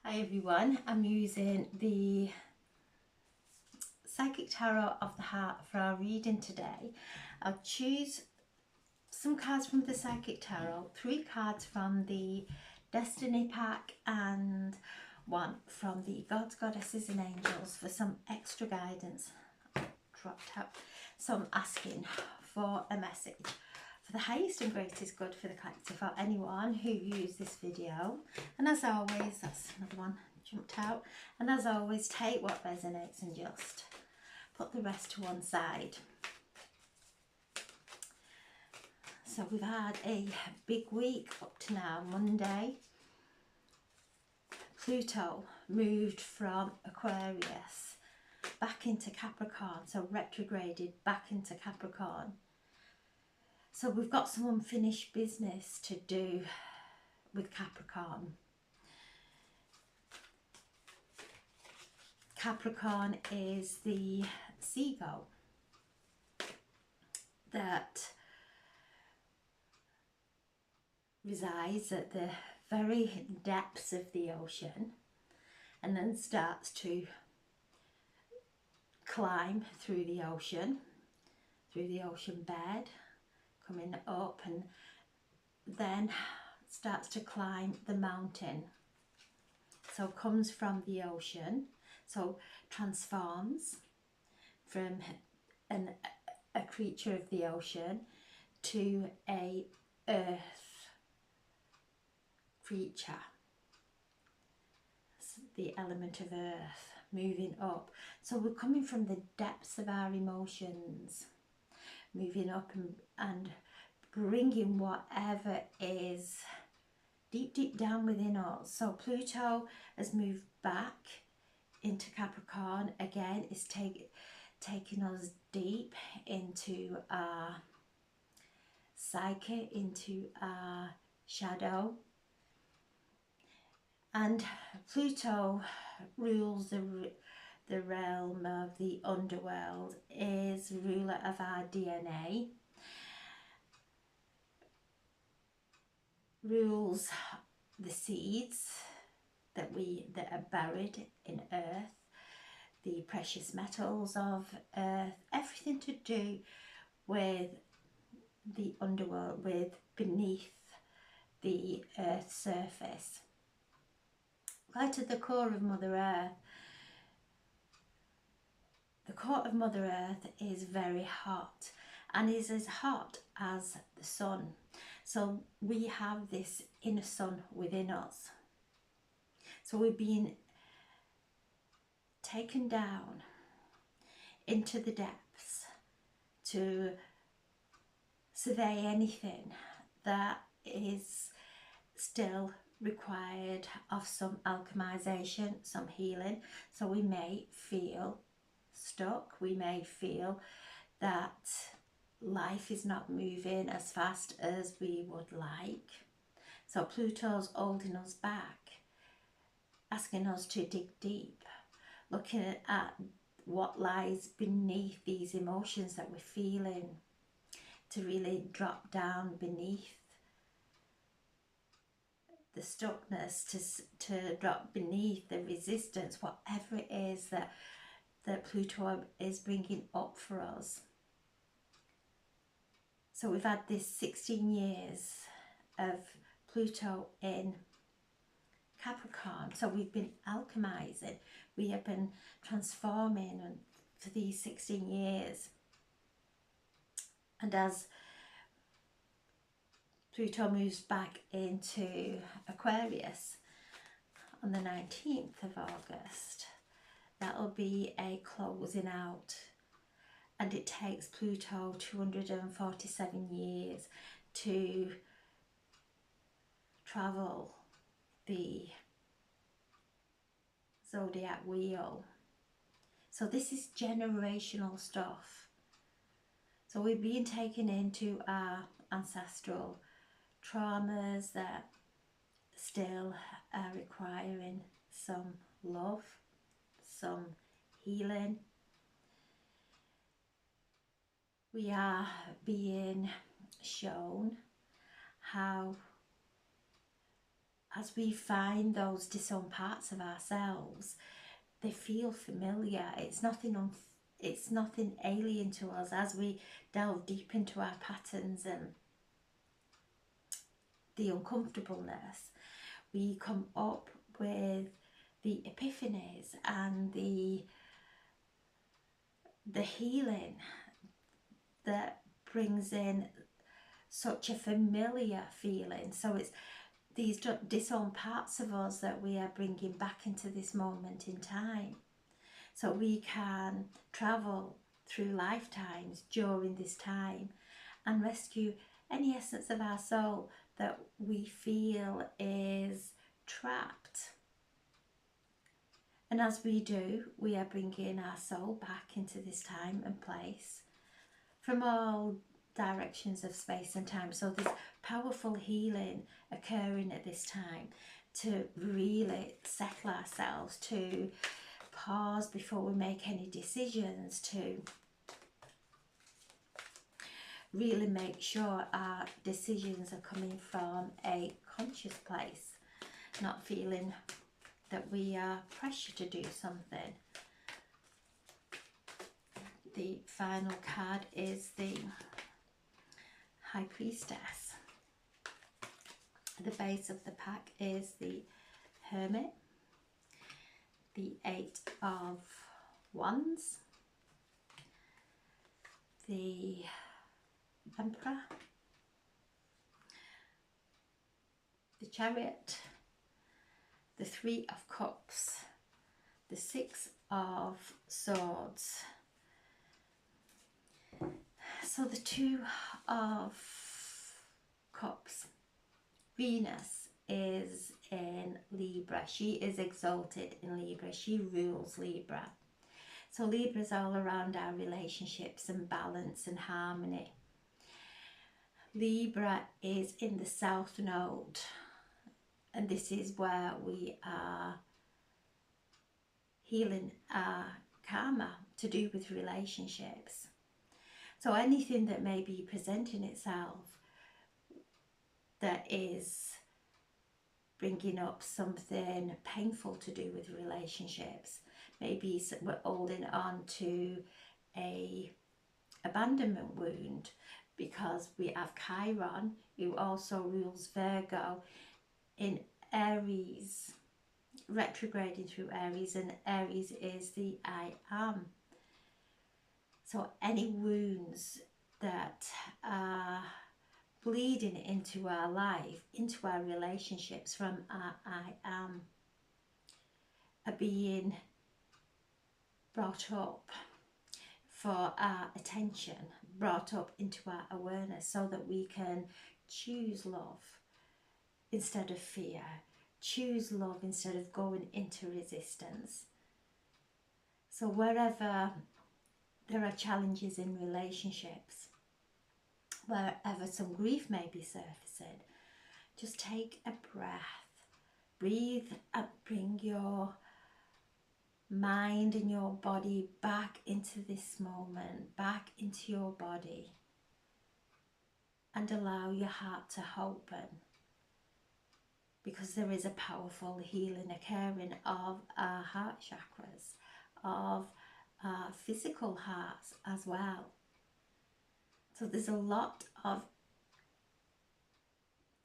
Hi everyone, I'm using the Psychic Tarot of the Heart for our reading today. I'll choose some cards from the Psychic Tarot, 3 cards from the Destiny pack and 1 from the Gods, Goddesses and Angels for some extra guidance. Dropped out. So I'm asking for a message for the highest and greatest good for the collective or anyone who views this video. And as always, that's another one jumped out. And as always, take what resonates and just put the rest to one side. So we've had a big week up to now. Monday, Pluto moved from Aquarius back into Capricorn, so retrograded back into Capricorn. So we've got some unfinished business to do with Capricorn. Capricorn is the seagull that resides at the very depths of the ocean and then starts to climb through the ocean bed, coming up, and then starts to climb the mountain. So comes from the ocean, so transforms from a creature of the ocean to a earth creature, the element of earth, moving up. So we're coming from the depths of our emotions, moving up and bringing whatever is deep down within us. So Pluto has moved back into Capricorn again. It's taking us deep into our psyche, into our shadow. And Pluto rules the realm of the underworld, is ruler of our DNA, rules the seeds that are buried in earth, the precious metals of earth, everything to do with the underworld, with beneath the earth's surface. Right at the core of Mother Earth. The core of Mother Earth is very hot and is as hot as the sun. So we have this inner sun within us. So we're being taken down into the depths to survey anything that is still required of some alchemization, some healing. So we may feel stuck, we may feel that life is not moving as fast as we would like. So Pluto's holding us back, asking us to dig deep, looking at what lies beneath these emotions that we're feeling, to really drop down beneath the stuckness, to drop beneath the resistance, whatever it is that Pluto is bringing up for us. So we've had this 16 years of Pluto in Capricorn. So we've been alchemizing, we have been transforming for these 16 years. And as Pluto moves back into Aquarius on the 19th of August, that'll be a closing out. And it takes Pluto 247 years to travel the zodiac wheel. So this is generational stuff. So we're being taken into our ancestral traumas that still are requiring some love, some healing. We are being shown how as we find those disowned parts of ourselves, they feel familiar. It's nothing alien to us. As we delve deep into our patterns and the uncomfortableness, we come up with the epiphanies and the healing that brings in such a familiar feeling. So it's these disowned parts of us that we are bringing back into this moment in time, so we can travel through lifetimes during this time and rescue any essence of our soul that we feel is trapped. And as we do, we are bringing our soul back into this time and place from all directions of space and time. So there's powerful healing occurring at this time to really settle ourselves, to pause before we make any decisions, to really make sure our decisions are coming from a conscious place, not feeling that we are pressured to do something. The final card is the High Priestess. The base of the pack is the Hermit, the Eight of Wands, the Emperor, the Chariot, the Three of Cups, the Six of Swords. So the Two of Cups, Venus is in Libra. She is exalted in Libra. She rules Libra. So Libra is all around our relationships and balance and harmony. Libra is in the South Node, and this is where we are healing our karma to do with relationships. So anything that may be presenting itself that is bringing up something painful to do with relationships, maybe we're holding on to a abandonment wound, because we have Chiron, who also rules Virgo, in Aries, retrograding through Aries, and Aries is the I am. So any wounds that are bleeding into our life, into our relationships from our I am, are being brought up for our attention, brought up into our awareness, so that we can choose love instead of fear, choose love instead of going into resistance. So wherever there are challenges in relationships, wherever some grief may be surfacing, just take a breath, breathe and bring your mind and your body back into this moment, back into your body, and allow your heart to open, because there is a powerful healing occurring of our heart chakras, of our physical hearts as well. So there's a lot of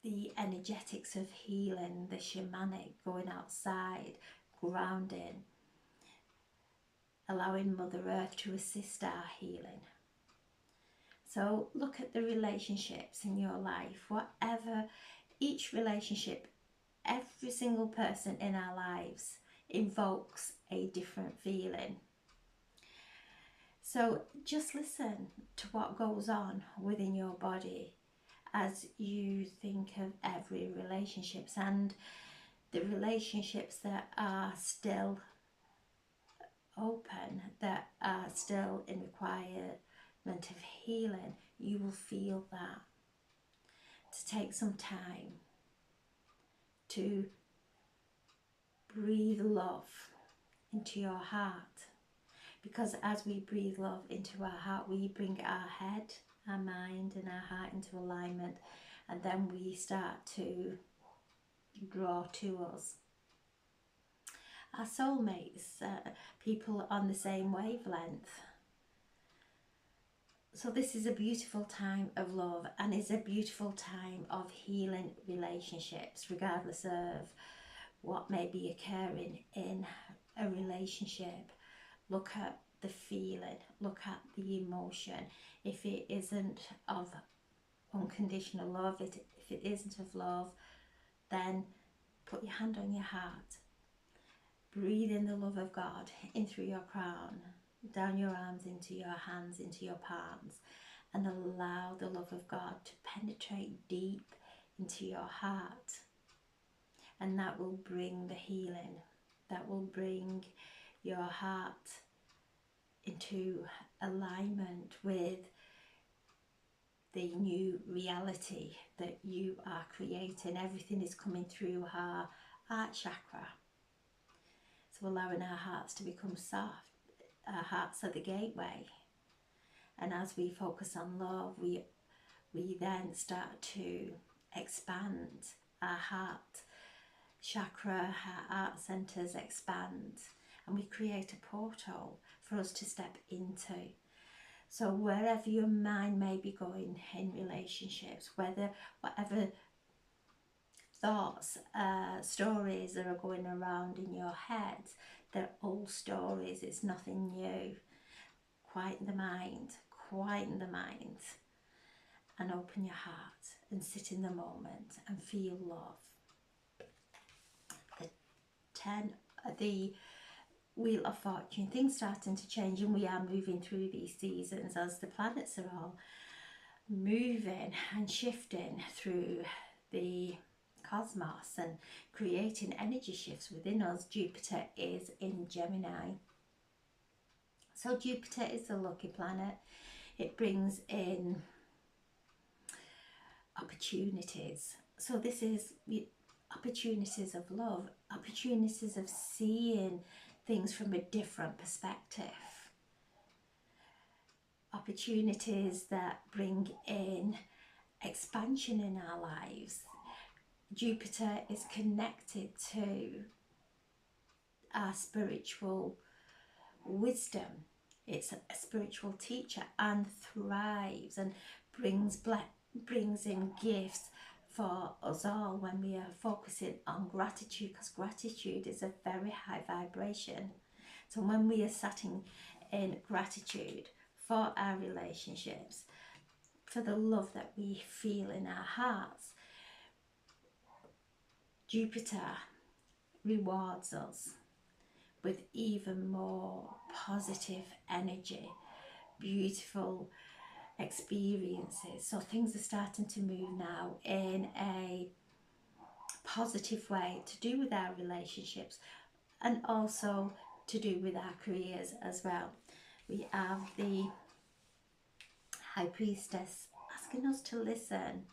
the energetics of healing, the shamanic, going outside, grounding, allowing Mother Earth to assist our healing. So look at the relationships in your life, whatever, each relationship, every single person in our lives invokes a different feeling. So just listen to what goes on within your body as you think of every relationships, and the relationships that are still open, that are still in requirement of healing. You will feel that. To take some time to breathe love into your heart, because as we breathe love into our heart, we bring our head, our mind and our heart into alignment, and then we start to draw to us. Our soulmates, people on the same wavelength. So this is a beautiful time of love, and is a beautiful time of healing relationships, regardless of what may be occurring in a relationship. Look at the feeling, look at the emotion. If it isn't of unconditional love, if it isn't of love, then put your hand on your heart. Breathe in the love of God in through your crown, down your arms, into your hands, into your palms, and allow the love of God to penetrate deep into your heart. And that will bring the healing. That will bring your heart into alignment with the new reality that you are creating. Everything is coming through our heart chakra. So allowing our hearts to become soft. Our hearts are the gateway. And as we focus on love, we then start to expand our heart chakra, our heart centers expand, and we create a portal for us to step into. So wherever your mind may be going in relationships, whatever thoughts, stories that are going around in your head, they're old stories, it's nothing new. Quieten the mind, and open your heart and sit in the moment and feel love. The Wheel of Fortune, things starting to change, and we are moving through these seasons as the planets are all moving and shifting through the cosmos and creating energy shifts within us. Jupiter is in Gemini. So Jupiter is a lucky planet. It brings in opportunities. So this is opportunities of love, opportunities of seeing things from a different perspective, opportunities that bring in expansion in our lives. Jupiter is connected to our spiritual wisdom. It's a spiritual teacher and thrives and brings in gifts for us all when we are focusing on gratitude, because gratitude is a very high vibration. So when we are sitting in gratitude for our relationships, for the love that we feel in our hearts, Jupiter rewards us with even more positive energy, beautiful experiences. So things are starting to move now in a positive way to do with our relationships, and also to do with our careers as well. We have the High Priestess asking us to listen.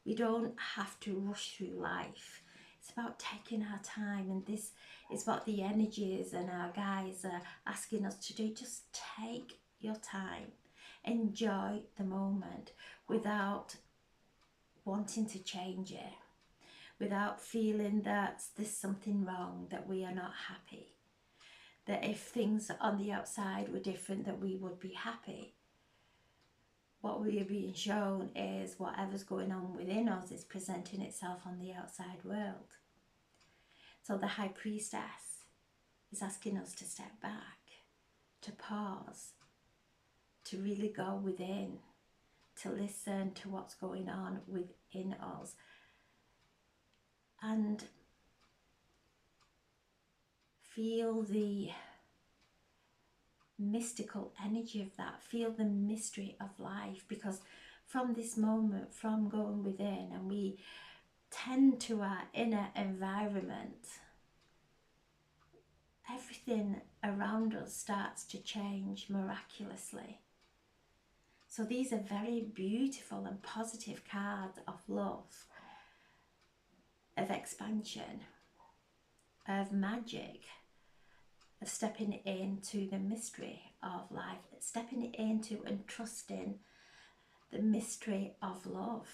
We don't have to rush through life. It's about taking our time, and this is what the energies and our guides are asking us to do. Just take your time. Enjoy the moment without wanting to change it, without feeling that there's something wrong, that we are not happy, that if things on the outside were different that we would be happy. What we are being shown is whatever's going on within us is presenting itself on the outside world. So the High Priestess is asking us to step back, to pause, to really go within, to listen to what's going on within us, and feel the mystical energy of that, feel the mystery of life. Because from this moment, from going within, and we tend to our inner environment, everything around us starts to change miraculously. So these are very beautiful and positive cards of love, of expansion, of magic, of stepping into the mystery of life, stepping into and trusting the mystery of love.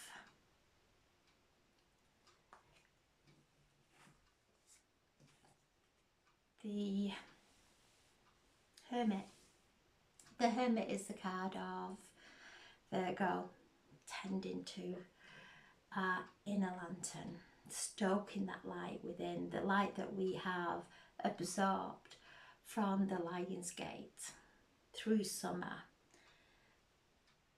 the Hermit. The Hermit is the card of Virgo, tending to our inner lantern, stoking that light within, the light that we have absorbed from the Lion's Gate through summer.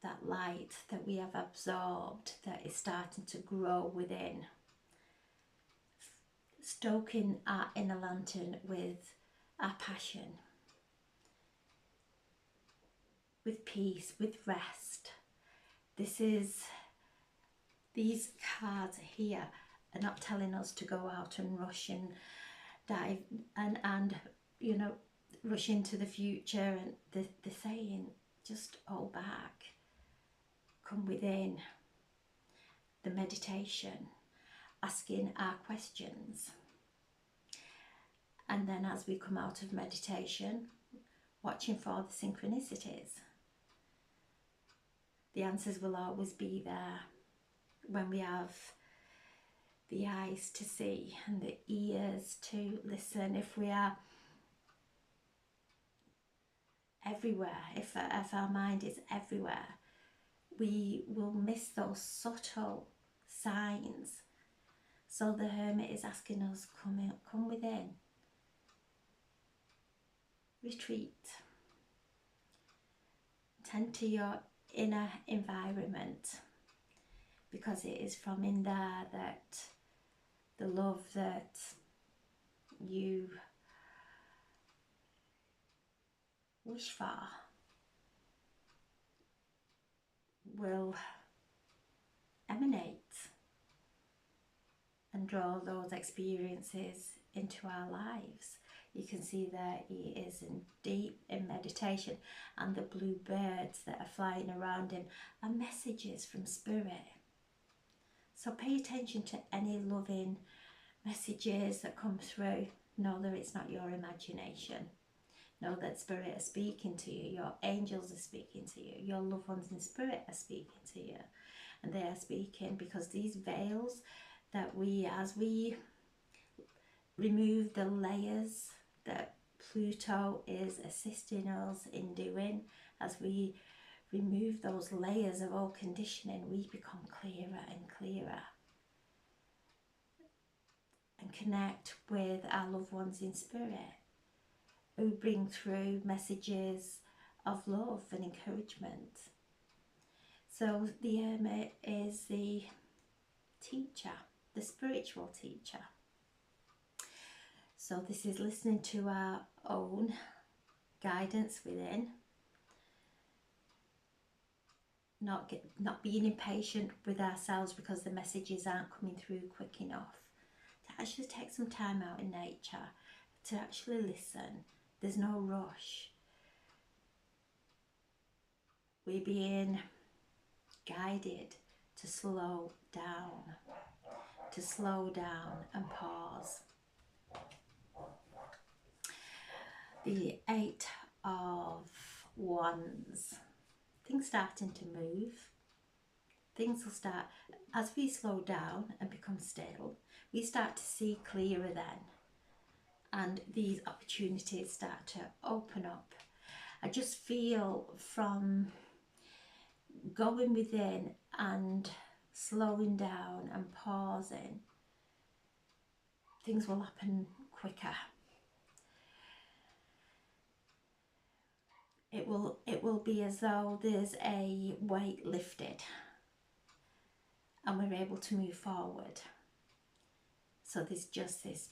That light that we have absorbed that is starting to grow within, stoking our inner lantern with our passion, with peace, with rest. These cards here are not telling us to go out and rush and dive and you know, rush into the future, and they're saying just hold back, come within. The meditation, asking our questions, and then as we come out of meditation, watching for the synchronicities. The answers will always be there when we have the eyes to see and the ears to listen. If we are everywhere, if our mind is everywhere, we will miss those subtle signs. So the Hermit is asking us, come within, retreat, tend to your inner environment, because it is from in there that the love that you wish for will emanate and draw those experiences into our lives. You can see that he is deep in meditation, and the blue birds that are flying around him are messages from Spirit. So pay attention to any loving messages that come through. Know that it's not your imagination. Know that Spirit is speaking to you. Your angels are speaking to you. Your loved ones in Spirit are speaking to you. And they are speaking because these veils that as we remove the layers that Pluto is assisting us in doing, as we remove those layers of old conditioning, we become clearer and clearer and connect with our loved ones in Spirit, who bring through messages of love and encouragement. So the Hermit is the teacher, the spiritual teacher. So this is listening to our own guidance within, not being impatient with ourselves because the messages aren't coming through quick enough. To actually take some time out in nature, to actually listen. There's no rush. We're being guided to slow down and pause. The Eight of Wands. Things starting to move. Things will start, as we slow down and become still, we start to see clearer then. And these opportunities start to open up. I just feel from going within and slowing down and pausing, things will happen quicker. It will be as though there's a weight lifted and we're able to move forward. So there's just this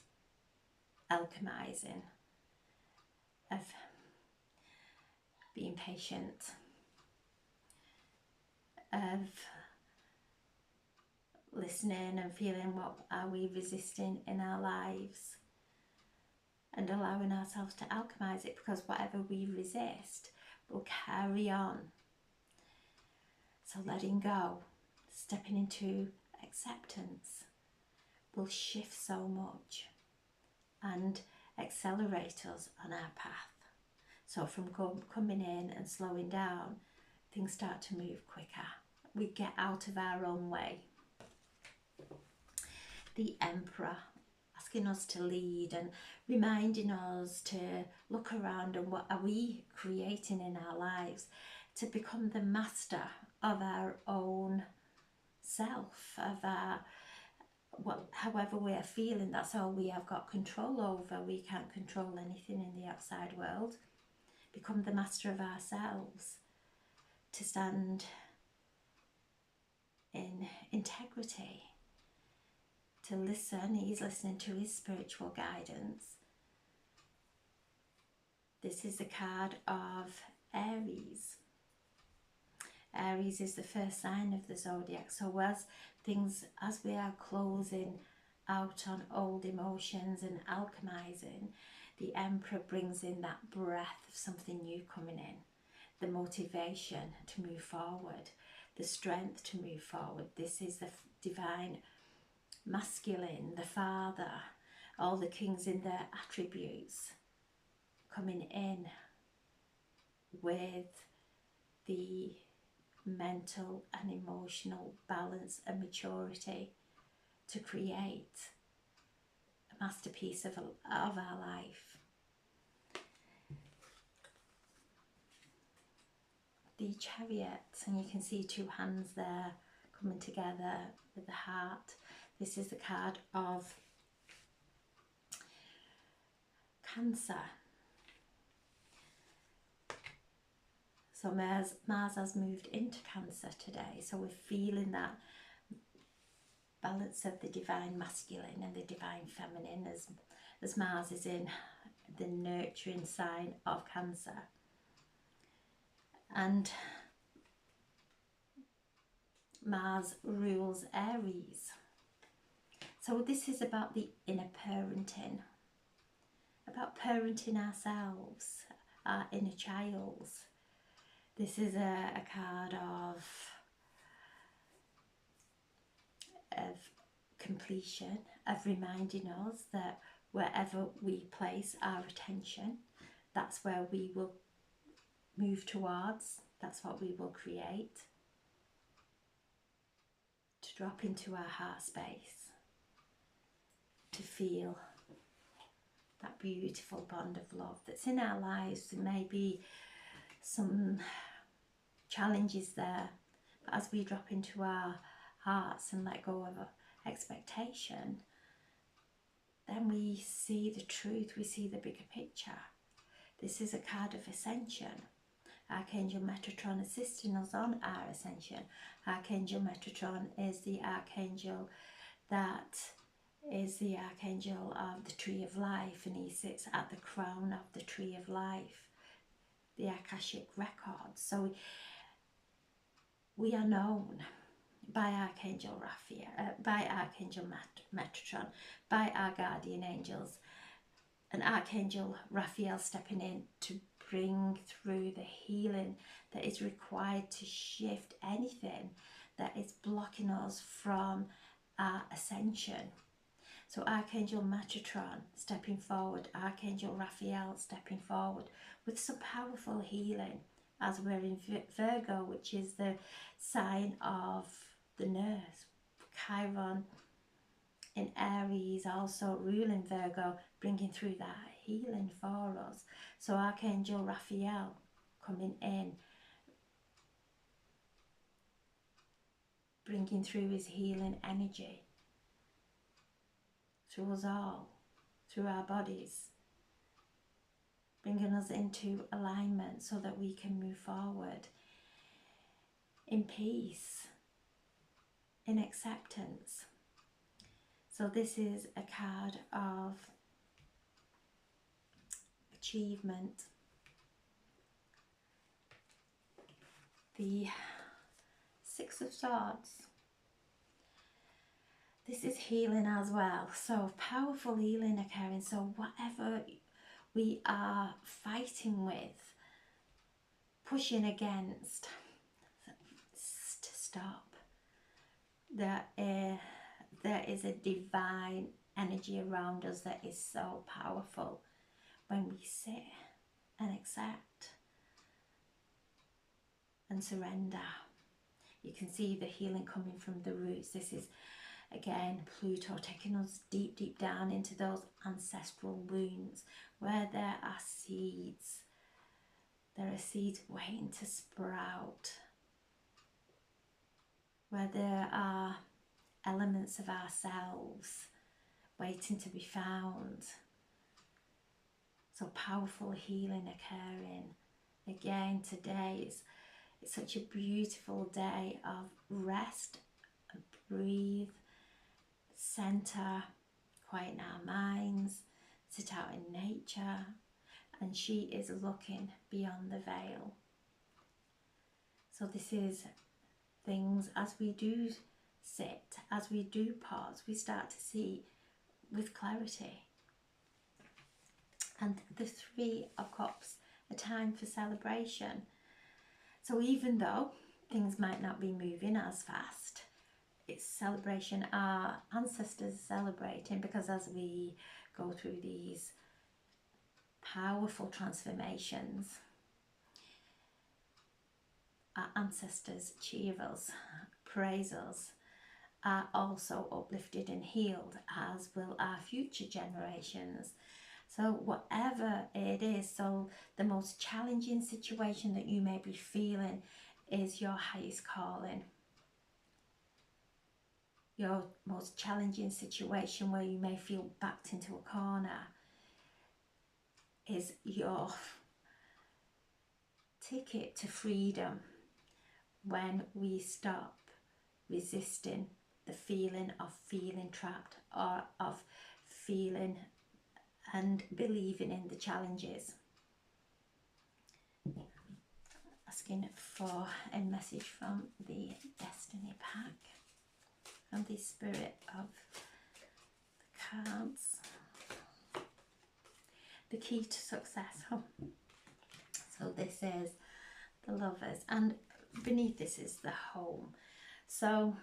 alchemizing of being patient, of listening and feeling what are we resisting in our lives, and allowing ourselves to alchemize it, because whatever we resist will carry on. So letting go, stepping into acceptance will shift so much and accelerate us on our path. So from coming in and slowing down, things start to move quicker. We get out of our own way. The Emperor, asking us to lead and reminding us to look around and what are we creating in our lives to become the master of our own self, of our, well, however we are feeling, that's all we have got control over. We can't control anything in the outside world. Become the master of ourselves, to stand in integrity, to listen. He's listening to his spiritual guidance. This is the card of Aries. Aries is the first sign of the zodiac. So as we are closing out on old emotions and alchemizing, the Emperor brings in that breath of something new coming in, the motivation to move forward, the strength to move forward. This is the divine masculine, the father, all the kings in their attributes coming in with the mental and emotional balance and maturity to create a masterpiece of our life. The Chariot, and you can see two hands there coming together with the heart. This is the card of Cancer. So Mars has moved into Cancer today, so we're feeling that balance of the divine masculine and the divine feminine as Mars is in the nurturing sign of Cancer. And Mars rules Aries. So this is about the inner parenting, about parenting ourselves, our inner child. This is a card of completion, of reminding us that wherever we place our attention, that's where we will move towards, that's what we will create. To drop into our heart space, to feel that beautiful bond of love that's in our lives. There may be some challenges there, but as we drop into our hearts and let go of expectation, then we see the truth, we see the bigger picture. This is a card of ascension. Archangel Metatron assisting us on our ascension. Archangel Metatron is the archangel that is the archangel of the Tree of Life, and he sits at the crown of the Tree of Life, the Akashic records. So we are known by Archangel Raphael, by Archangel Metatron, by our guardian angels, and Archangel Raphael stepping in to bring through the healing that is required to shift anything that is blocking us from our ascension. So Archangel Metatron stepping forward, Archangel Raphael stepping forward with some powerful healing as we're in Virgo, which is the sign of the nurse. Chiron in Aries also ruling Virgo, bringing through that healing for us. So Archangel Raphael coming in, bringing through his healing energy through us all, through our bodies, bringing us into alignment so that we can move forward in peace, in acceptance. So this is a card of achievement. The Six of Swords. This is healing as well. So powerful healing occurring. So whatever we are fighting with, pushing against, to stop. There is a divine energy around us that is so powerful when we sit and accept and surrender. You can see the healing coming from the roots. This is Again, Pluto taking us deep, deep down into those ancestral wounds where there are seeds. There are seeds waiting to sprout, where there are elements of ourselves waiting to be found. So powerful healing occurring. Again, today it's such a beautiful day of rest, breathe, center, quieten our minds, sit out in nature, and she is looking beyond the veil. So this is things, as we do sit, as we do pause, we start to see with clarity. And the Three of Cups, a time for celebration. So even though things might not be moving as fast, it's celebration. Our ancestors are celebrating, because as we go through these powerful transformations, our ancestors cheer us, praise us, are also uplifted and healed, as will our future generations. So whatever it is, so the most challenging situation that you may be feeling is your highest calling. Your most challenging situation where you may feel backed into a corner is your ticket to freedom, when we stop resisting the feeling of feeling trapped, or of feeling and believing in the challenges. Asking for a message from the Destiny pack, from the Spirit of the cards. The key to success. So this is the Lovers, and beneath this is the home. So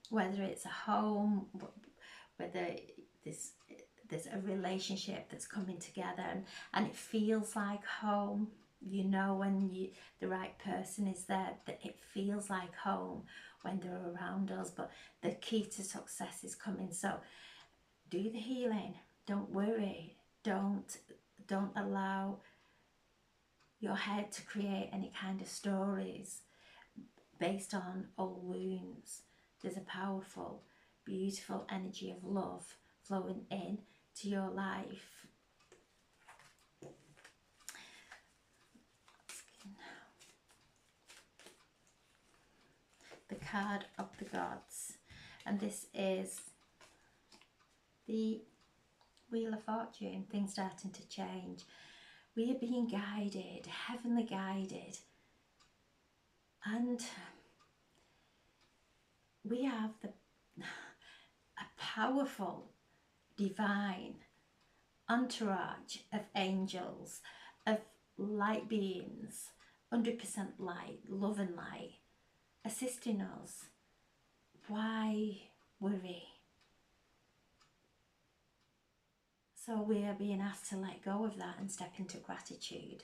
whether it's a home, whether there's a relationship that's coming together, and it feels like home, you know, when the right person is there, that it feels like home when they're around us. But the key to success is coming. So do the healing. Don't worry. Don't allow your head to create any kind of stories based on old wounds. There's a powerful, beautiful energy of love flowing in to your life. The card of the gods, and this is the Wheel of Fortune, things starting to change. We are being guided, heavenly guided, and we have a powerful divine entourage of angels, of light beings, 100% light, love and light, assisting us. Why worry? So we are being asked to let go of that and step into gratitude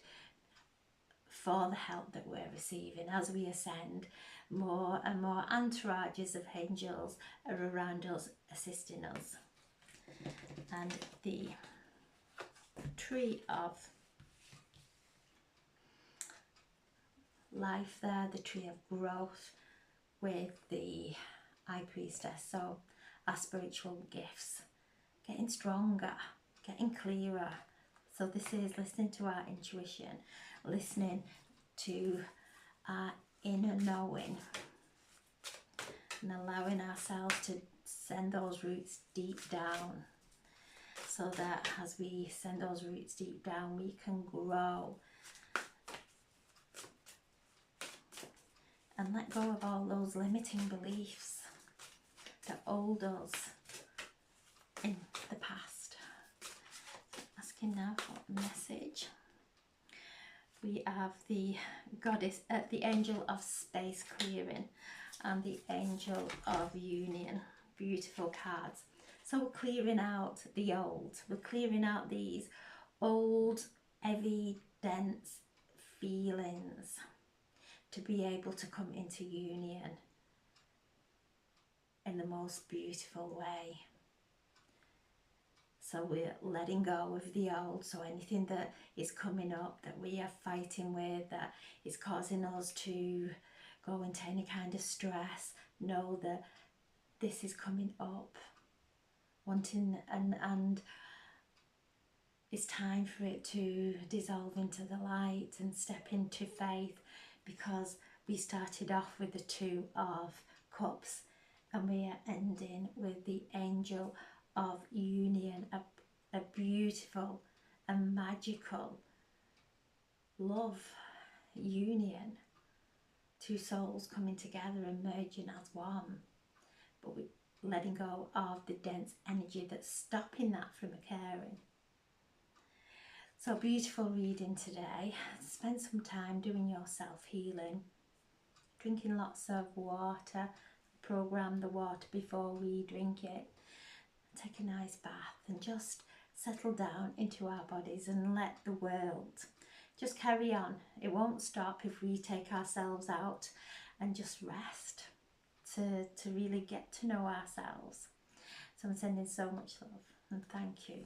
for the help that we're receiving. As we ascend, more and more entourages of angels are around us, assisting us. And the Tree of Life there, the Tree of Growth, with the High Priestess. So our spiritual gifts, getting stronger, getting clearer. So this is listening to our intuition, listening to our inner knowing, and allowing ourselves to send those roots deep down, so that as we send those roots deep down, we can grow and let go of all those limiting beliefs that hold us in the past. Asking now for a message. We have the goddess, the angel of space clearing, and the angel of union. Beautiful cards. So we're clearing out the old. We're clearing out these old, heavy, dense feelings to be able to come into union. in the most beautiful way. So we're letting go of the old, so anything that is coming up that we are fighting with, that is causing us to go into any kind of stress, know that this is coming up, wanting, and it's time for it to dissolve into the light and step into faith, because we started off with the Two of Cups and we are ending with the Angel of Union, a beautiful and magical love union, two souls coming together and merging as one, but we letting go of the dense energy that's stopping that from occurring. So beautiful reading today. Spend some time doing your self-healing, drinking lots of water, program the water before we drink it, take a nice bath and just settle down into our bodies and let the world just carry on. It won't stop if we take ourselves out and just rest to really get to know ourselves. So I'm sending so much love and thank you.